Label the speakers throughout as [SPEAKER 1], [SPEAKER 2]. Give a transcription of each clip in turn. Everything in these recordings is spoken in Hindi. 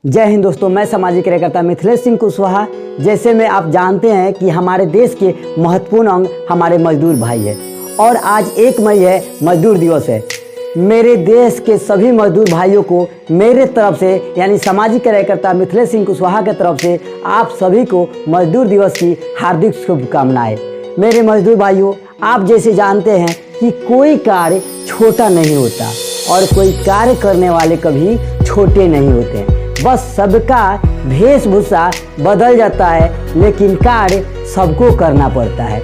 [SPEAKER 1] जय हिंद दोस्तों, मैं सामाजिक कार्यकर्ता मिथिलेश सिंह कुशवाहा। जैसे में आप जानते हैं कि हमारे देश के महत्वपूर्ण अंग हमारे मजदूर भाई है और आज 1 मई है, मजदूर दिवस है। मेरे देश के सभी मजदूर भाइयों को मेरे तरफ से यानी सामाजिक कार्यकर्ता मिथिलेश सिंह कुशवाहा के तरफ से आप सभी को मजदूर दिवस की हार्दिक शुभकामनाएं। मेरे मजदूर भाइयों, आप जैसे जानते हैं कि कोई कार्य छोटा नहीं होता और कोई कार्य करने वाले कभी छोटे नहीं होते हैं। बस सबका वेशभूषा बदल जाता है लेकिन कार्य सबको करना पड़ता है।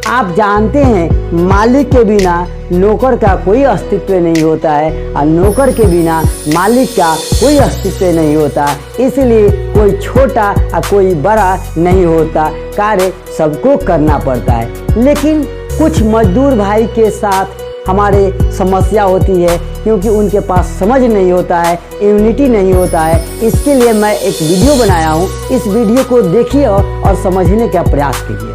[SPEAKER 1] आप जानते हैं मालिक के बिना नौकर का कोई अस्तित्व नहीं होता है और नौकर के बिना मालिक का कोई अस्तित्व नहीं होता। इसलिए कोई छोटा और कोई बड़ा नहीं होता, कार्य सबको करना पड़ता है। लेकिन कुछ मजदूर भाई के साथ हमारे समस्या होती है क्योंकि उनके पास समझ नहीं होता है, इम्यूनिटी नहीं होता है। इसके लिए मैं एक वीडियो बनाया हूँ। इस वीडियो को देखिए और समझने का प्रयास कीजिए।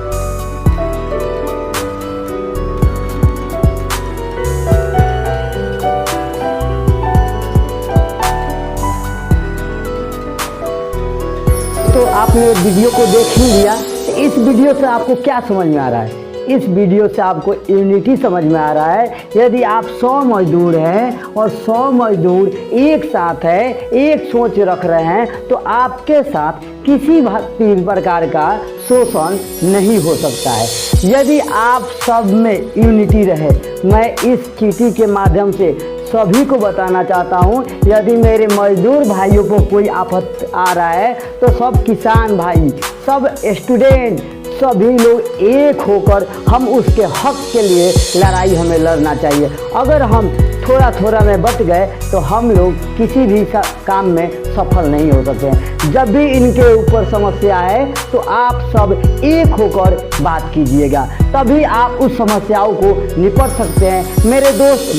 [SPEAKER 1] तो आपने वीडियो को देख ही लिया, तो इस वीडियो से आपको क्या समझ में आ रहा है? इस वीडियो से आपको यूनिटी समझ में आ रहा है। यदि आप 100 मजदूर हैं और 100 मजदूर एक साथ है, एक सोच रख रहे हैं, तो आपके साथ किसी भी प्रकार का शोषण नहीं हो सकता है। यदि आप सब में यूनिटी रहे, मैं इस चिट्ठी के माध्यम से सभी को बताना चाहता हूँ, यदि मेरे मजदूर भाइयों को कोई आफत आ रहा है तो सब किसान भाई, सब स्टूडेंट, सभी लोग एक होकर हम उसके हक के लिए लड़ाई हमें लड़ना चाहिए। अगर हम थोड़ा थोड़ा में बट गए तो हम लोग किसी भी काम में सफल नहीं हो सकते हैं। जब भी इनके ऊपर समस्या है तो आप सब एक होकर बात कीजिएगा, तभी आप उस समस्याओं को निपट सकते हैं। मेरे दोस्त,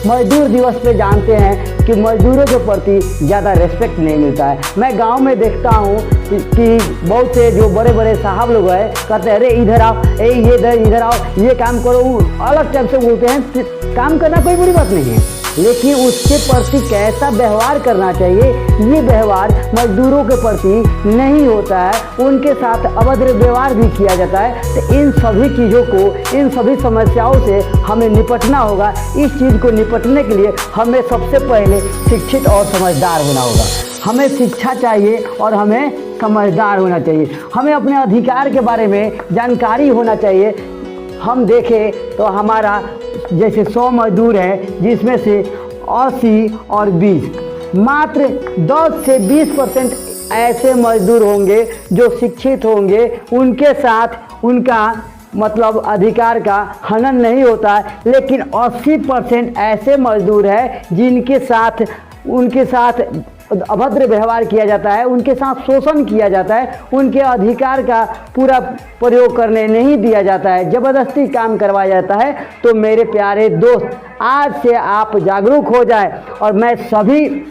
[SPEAKER 1] मजदूर दिवस पे जानते हैं कि मजदूरों के प्रति ज़्यादा रेस्पेक्ट नहीं मिलता है। मैं गांव में देखता हूँ कि बहुत से जो बड़े बड़े साहब लोग हैं कहते हैं, अरे इधर आओ, इधर आओ, ये काम करो, अलग टाइप से बोलते हैं। काम करना कोई बुरी बात नहीं है, लेकिन उसके प्रति कैसा व्यवहार करना चाहिए, ये व्यवहार मजदूरों के प्रति नहीं होता है। उनके साथ अभद्र व्यवहार भी किया जाता है। तो इन सभी चीज़ों को, इन सभी समस्याओं से हमें निपटना होगा। इस चीज़ को निपटने के लिए हमें सबसे पहले शिक्षित और समझदार होना होगा। हमें शिक्षा चाहिए और हमें समझदार होना चाहिए। हमें अपने अधिकार के बारे में जानकारी होना चाहिए। हम देखें तो हमारा जैसे 100 मजदूर है, जिसमें से 80 और 20, मात्र 10 से 20% ऐसे मजदूर होंगे जो शिक्षित होंगे। उनके साथ उनका मतलब अधिकार का हनन नहीं होता है। लेकिन 80% ऐसे मजदूर हैं जिनके साथ उनके साथ अभद्र व्यवहार किया जाता है, उनके साथ शोषण किया जाता है, उनके अधिकार का पूरा प्रयोग करने नहीं दिया जाता है, ज़बरदस्ती काम करवाया जाता है। तो मेरे प्यारे दोस्त, आज से आप जागरूक हो जाए और मैं सभी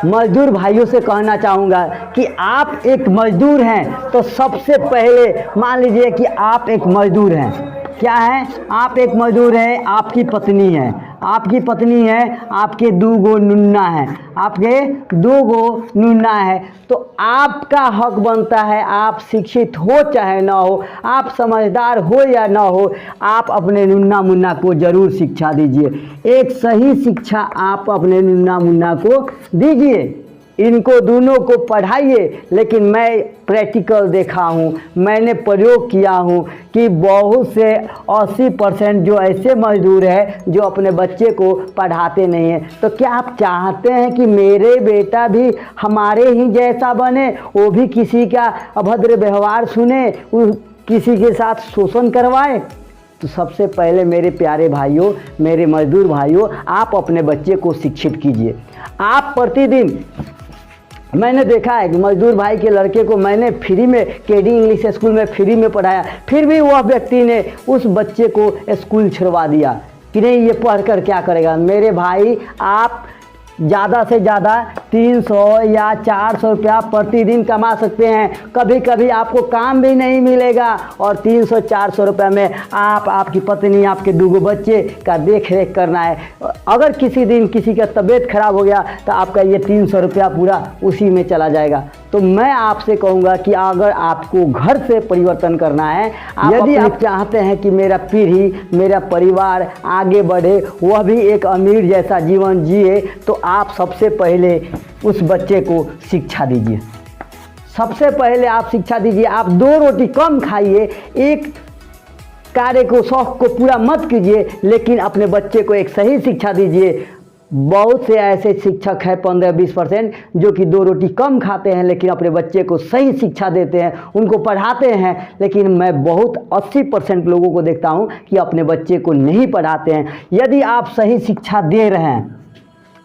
[SPEAKER 1] मजदूर भाइयों से कहना चाहूँगा कि आप एक मजदूर हैं तो सबसे पहले मान लीजिए कि आप एक मजदूर हैं। क्या है? आप एक मजदूर हैं, आपकी पत्नी है, आपके 2 गो नुन्ना है, तो आपका हक बनता है, आप शिक्षित हो चाहे ना हो, आप समझदार हो या ना हो, आप अपने नुन्ना मुन्ना को ज़रूर शिक्षा दीजिए। एक सही शिक्षा आप अपने नुन्ना मुन्ना को दीजिए, इनको दोनों को पढ़ाइए। लेकिन मैं प्रैक्टिकल देखा हूँ, मैंने प्रयोग किया हूँ कि बहुत से 80% जो ऐसे मजदूर हैं जो अपने बच्चे को पढ़ाते नहीं हैं। तो क्या आप चाहते हैं कि मेरे बेटा भी हमारे ही जैसा बने, वो भी किसी का अभद्र व्यवहार सुने, किसी के साथ शोषण करवाए? तो सबसे पहले मेरे प्यारे भाइयों, मेरे मजदूर भाइयों, आप अपने बच्चे को शिक्षित कीजिए। आप प्रतिदिन, मैंने देखा है मजदूर भाई के लड़के को मैंने फ्री में केडी इंग्लिश स्कूल में फ्री में पढ़ाया, फिर भी वह व्यक्ति ने उस बच्चे को स्कूल छुड़वा दिया कि नहीं, ये पढ़कर क्या करेगा। मेरे भाई, आप ज़्यादा से ज़्यादा 300 या 400 रुपया प्रतिदिन कमा सकते हैं। कभी कभी आपको काम भी नहीं मिलेगा और 300-400 रुपये में आप, आपकी पत्नी, आपके 2 बच्चे का देख रेख करना है। अगर किसी दिन किसी का तबीयत खराब हो गया तो आपका ये 300 रुपया पूरा उसी में चला जाएगा। तो मैं आपसे कहूँगा कि अगर आपको घर से परिवर्तन करना है, यदि आप चाहते हैं कि मेरा पीढ़ी, मेरा परिवार आगे बढ़े, वह भी एक अमीर जैसा जीवन जिए, तो आप सबसे पहले उस बच्चे को शिक्षा दीजिए। सबसे पहले आप शिक्षा दीजिए। आप 2 रोटी कम खाइए, एक कार्य को, शौक को पूरा मत कीजिए, लेकिन अपने बच्चे को एक सही शिक्षा दीजिए। बहुत से ऐसे शिक्षक हैं 15-20% जो कि 2 रोटी कम खाते हैं लेकिन अपने बच्चे को सही शिक्षा देते हैं, उनको पढ़ाते हैं। लेकिन मैं बहुत 80% लोगों को देखता हूं कि अपने बच्चे को नहीं पढ़ाते हैं। यदि आप सही शिक्षा दे रहे हैं,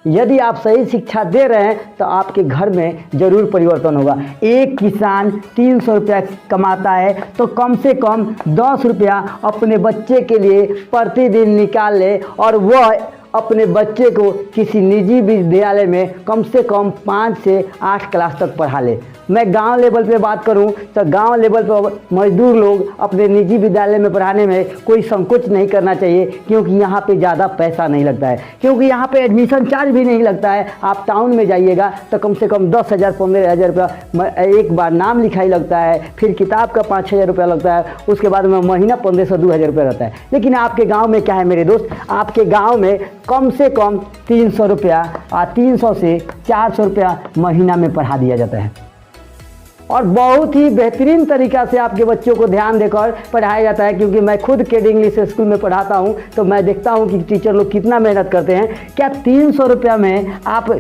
[SPEAKER 1] यदि आप सही शिक्षा दे रहे हैं तो आपके घर में ज़रूर परिवर्तन होगा। एक किसान 300 रुपया कमाता है तो कम से कम 10 रुपया अपने बच्चे के लिए प्रतिदिन निकाल ले और वह अपने बच्चे को किसी निजी विद्यालय में कम से कम 5 से 8 क्लास तक पढ़ा ले। मैं गांव लेवल पे बात करूं तो गांव लेवल पर मजदूर लोग अपने निजी विद्यालय में पढ़ाने में कोई संकोच नहीं करना चाहिए, क्योंकि यहाँ पे ज़्यादा पैसा नहीं लगता है, क्योंकि यहाँ पे एडमिशन चार्ज भी नहीं लगता है। आप टाउन में जाइएगा तो कम से कम 10,000 15,000 रुपया एक बार नाम लिखाई लगता है, फिर किताब का 5,000 रुपया लगता है, उसके बाद में महीना 1,500-2,000 रुपया रहता है। लेकिन आपके गाँव में क्या है मेरे दोस्त, आपके गाँव में कम से कम 300 रुपया, 300 से 400 रुपया महीना में पढ़ा दिया जाता है और बहुत ही बेहतरीन तरीक़ा से आपके बच्चों को ध्यान देकर पढ़ाया जाता है। क्योंकि मैं खुद केडी इंग्लिश स्कूल में पढ़ाता हूं तो मैं देखता हूं कि टीचर लोग कितना मेहनत करते हैं। क्या 300 रुपया में आप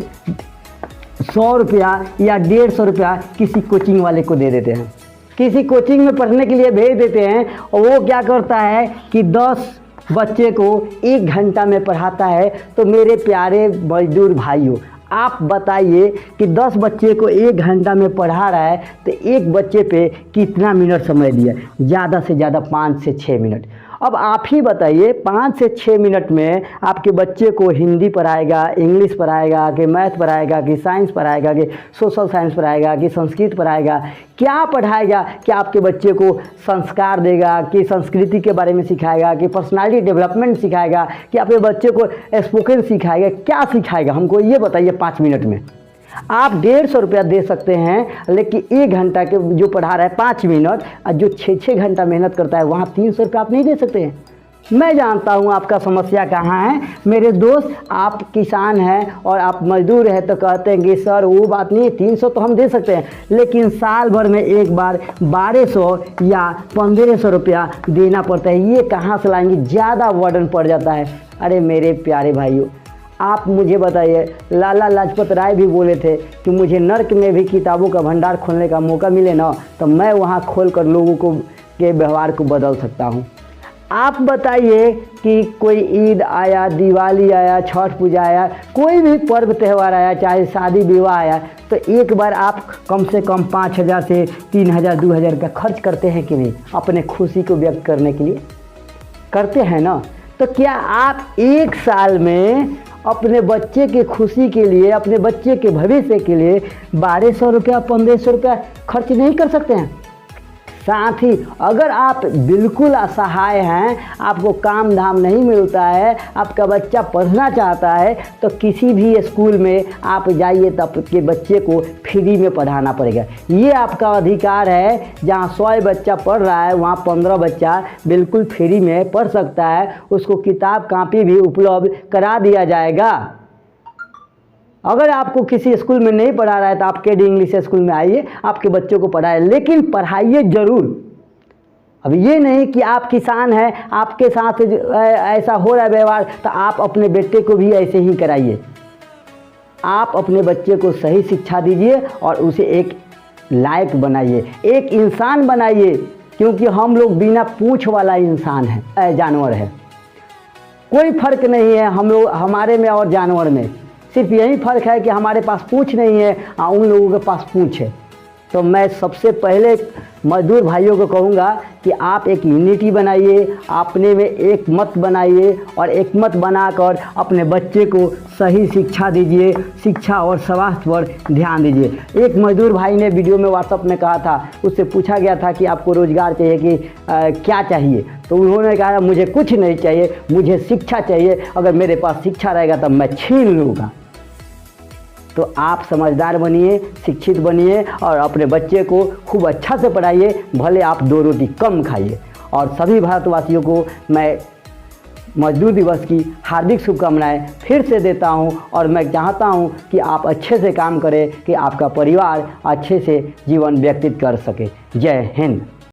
[SPEAKER 1] 100 रुपया या 150 रुपया किसी कोचिंग वाले को दे देते हैं, किसी कोचिंग में पढ़ने के लिए भेज देते हैं और वो क्या करता है कि 10 बच्चे को 1 घंटा में पढ़ाता है। तो मेरे प्यारे मजदूर भाइयों, आप बताइए कि 10 बच्चे को 1 घंटा में पढ़ा रहा है तो एक बच्चे पे कितना मिनट समय दिया? ज़्यादा से ज़्यादा 5 से 6 मिनट। अब आप ही बताइए 5 से 6 मिनट में आपके बच्चे को हिंदी पढ़ाएगा, इंग्लिश पढ़ाएगा, कि मैथ पढ़ाएगा, कि साइंस पढ़ाएगा, कि सोशल साइंस पढ़ाएगा, कि संस्कृत पढ़ाएगा, क्या पढ़ाएगा? कि आपके बच्चे को संस्कार देगा, कि संस्कृति के बारे में सिखाएगा, कि पर्सनालिटी डेवलपमेंट सिखाएगा, कि आपके बच्चे को स्पोकन सिखाएगा? क्या सिखाएगा हमको ये बताइए 5 मिनट में। आप 150 रुपया दे सकते हैं, लेकिन 1 घंटा के जो पढ़ा रहा है 5 मिनट और जो 6-6 घंटा मेहनत करता है वहाँ 300 रुपया आप नहीं दे सकते हैं। मैं जानता हूँ आपका समस्या कहाँ है मेरे दोस्त। आप किसान हैं और आप मजदूर हैं तो कहते हैं कि सर वो बात नहीं है, 300 तो हम दे सकते हैं, लेकिन साल भर में एक बार 1200 या 1500 रुपया देना पड़ता है। ये कहाँ से लाएंगे? ज़्यादा वर्डन पड़ जाता है। अरे मेरे प्यारे भाइयों, आप मुझे बताइए, लाला लाजपत राय भी बोले थे कि मुझे नर्क में भी किताबों का भंडार खोलने का मौका मिले ना तो मैं वहाँ खोल कर लोगों को के व्यवहार को बदल सकता हूँ। आप बताइए कि कोई ईद आया, दिवाली आया, छठ पूजा आया, कोई भी पर्व त्यौहार आया, चाहे शादी विवाह आया, तो एक बार आप कम से कम 5,000 से 3,000 2,000 रुपया खर्च करते हैं कि नहीं? अपने खुशी को व्यक्त करने के लिए करते हैं ना। तो क्या आप 1 साल में अपने बच्चे के खुशी के लिए, अपने बच्चे के भविष्य के लिए 1200 रुपया 1500 रुपया खर्च नहीं कर सकते हैं? साथ ही अगर आप बिल्कुल असहाय हैं, आपको काम धाम नहीं मिलता है, आपका बच्चा पढ़ना चाहता है, तो किसी भी स्कूल में आप जाइए तो आपके बच्चे को फ्री में पढ़ाना पड़ेगा। ये आपका अधिकार है। जहाँ 100 बच्चा पढ़ रहा है वहाँ 15 बच्चा बिल्कुल फ्री में पढ़ सकता है। उसको किताब कापी भी उपलब्ध करा दिया जाएगा। अगर आपको किसी स्कूल में नहीं पढ़ा रहा है तो आप केडी इंग्लिश स्कूल में आइए, आपके बच्चों को पढ़ाइए, लेकिन पढ़ाइए ज़रूर। अब ये नहीं कि आप किसान हैं, आपके साथ ऐसा हो रहा है व्यवहार तो आप अपने बेटे को भी ऐसे ही कराइए। आप अपने बच्चे को सही शिक्षा दीजिए और उसे एक लायक बनाइए, एक इंसान बनाइए, क्योंकि हम लोग बिना पूँछ वाला इंसान है, जानवर है। कोई फर्क नहीं है हम लोग, हमारे में और जानवर में। सिर्फ यही फ़र्क है कि हमारे पास पूँछ नहीं है, उन लोगों के पास पूँछ है। तो मैं सबसे पहले मजदूर भाइयों को कहूँगा कि आप एक यूनिटी बनाइए, अपने में एक मत बनाइए और एक मत बनाकर अपने बच्चे को सही शिक्षा दीजिए, शिक्षा और स्वास्थ्य पर ध्यान दीजिए। एक मजदूर भाई ने वीडियो में व्हाट्सएप में कहा था, उससे पूछा गया था कि आपको रोज़गार चाहिए कि क्या चाहिए, तो उन्होंने कहा मुझे कुछ नहीं चाहिए, मुझे शिक्षा चाहिए, अगर मेरे पास शिक्षा रहेगा तब मैं छीन लूँगा। तो आप समझदार बनिए, शिक्षित बनिए और अपने बच्चे को खूब अच्छा से पढ़ाइए, भले आप 2 रोटी कम खाइए। और सभी भारतवासियों को मैं मजदूर दिवस की हार्दिक शुभकामनाएं फिर से देता हूं और मैं चाहता हूं कि आप अच्छे से काम करें, कि आपका परिवार अच्छे से जीवन व्यतीत कर सके। जय हिंद।